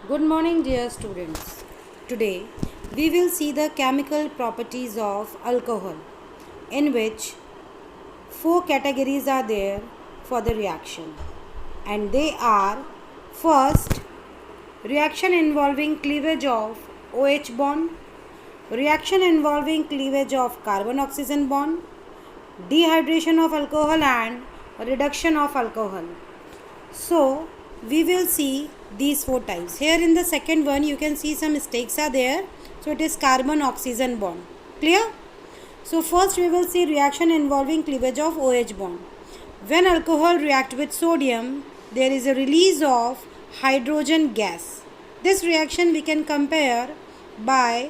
Good morning, dear students. Today we will see the chemical properties of alcohol, in which four categories are there for the reaction, and they are: first, reaction involving cleavage of OH bond, reaction involving cleavage of carbon oxygen bond, dehydration of alcohol, and reduction of alcohol. So we will see these four types. Here in the second one you can see some mistakes are there. So it is carbon oxygen bond. Clear? So first we will see reaction involving cleavage of OH bond. When alcohol react with sodium, there is a release of hydrogen gas. This reaction we can compare by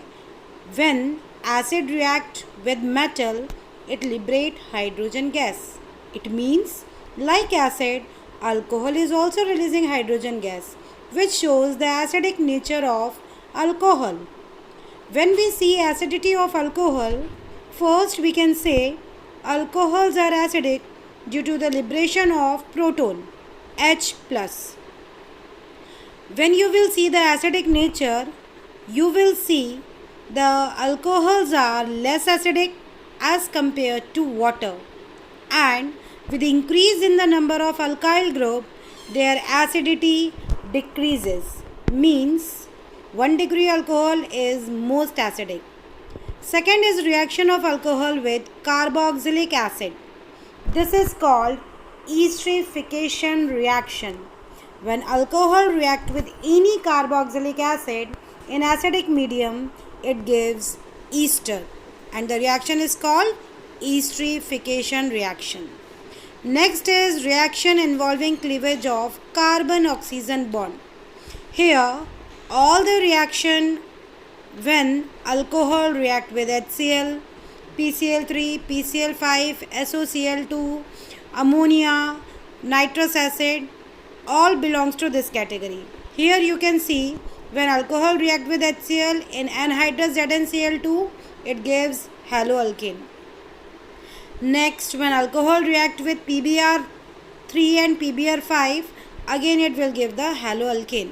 when acid react with metal, it liberate hydrogen gas. It means, like acid, alcohol is also releasing hydrogen gas, which shows the acidic nature of alcohol. When we see acidity of alcohol, first we can say alcohols are acidic due to the liberation of proton H plus. When you will see the acidic nature, you will see the alcohols are less acidic as compared to water, and with increase in the number of alkyl group, their acidity decreases. Means 1 degree alcohol is most acidic. Second is reaction of alcohol with carboxylic acid. This is called esterification reaction. When alcohol react with any carboxylic acid in acidic medium, it gives ester, and the reaction is called esterification reaction. Next is reaction involving cleavage of carbon oxygen bond. Here all the reaction when alcohol react with HCl, PCl3, PCl5, SOCl2, ammonia, nitrous acid, all belongs to this category. Here you can see when alcohol react with HCl in anhydrous ZnCl2, it gives haloalkane. Next, when alcohol react with PBr3 and PBr5, again it will give the haloalkane.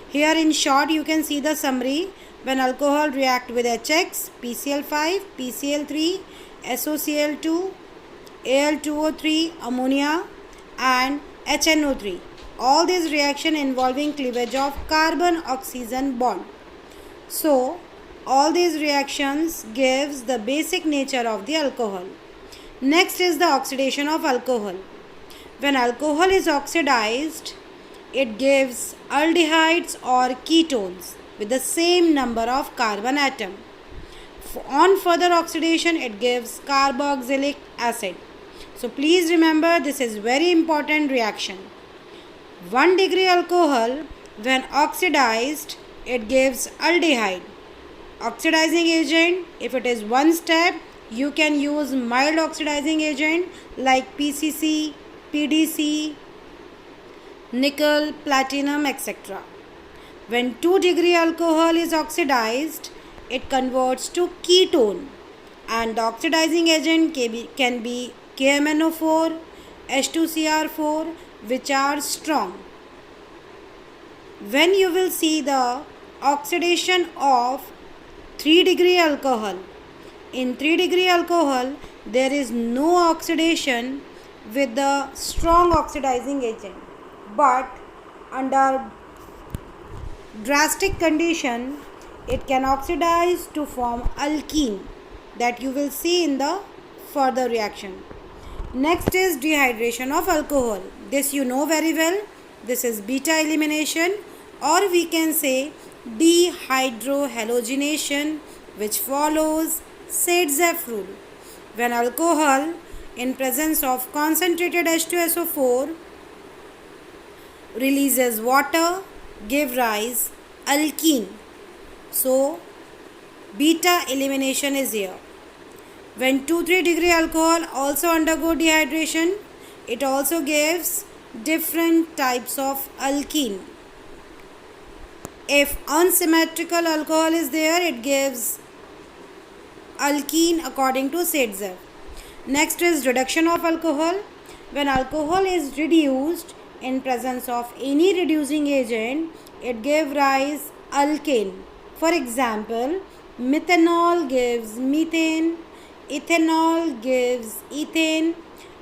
Here in short you can see the summary. When alcohol react with HX, PCl5, PCl3, SOCl2, Al2O3, ammonia, and HNO3. All these reaction involving cleavage of carbon oxygen bond. So all these reactions gives the basic nature of the alcohol. Next is the oxidation of alcohol. When alcohol is oxidized, it gives aldehydes or ketones with the same number of carbon atom. On further oxidation, it gives carboxylic acid. So please remember, this is very important reaction. 1 degree alcohol, when oxidized, it gives aldehyde. Oxidizing agent, if it is one step, you can use mild oxidizing agent like PCC, PDC, nickel, platinum, etc. When 2 degree alcohol is oxidized, it converts to ketone, and the oxidizing agent can be KMNO4, H2CR4, which are strong. When you will see the oxidation of 3 degree alcohol, in 3 degree alcohol there is no oxidation with the strong oxidizing agent, but under drastic condition it can oxidize to form alkene, that you will see in the further reaction. Next is dehydration of alcohol. This you know very well. This is beta elimination, or we can say dehydrohalogenation, which follows Saytzeff rule. When alcohol in presence of concentrated H2SO4 releases water, give rise alkene. So beta elimination is here. When 2-3 degree alcohol also undergo dehydration, it also gives different types of alkene. If unsymmetrical alcohol is there, it gives alkene according to Saytzeff. Next is reduction of alcohol. When alcohol is reduced, in presence of any reducing agent, it gives rise alkane. For example, methanol gives methane, ethanol gives ethane,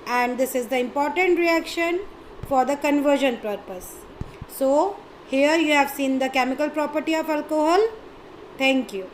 and this is the important reaction for the conversion purpose. So here you have seen the chemical property of alcohol. Thank you.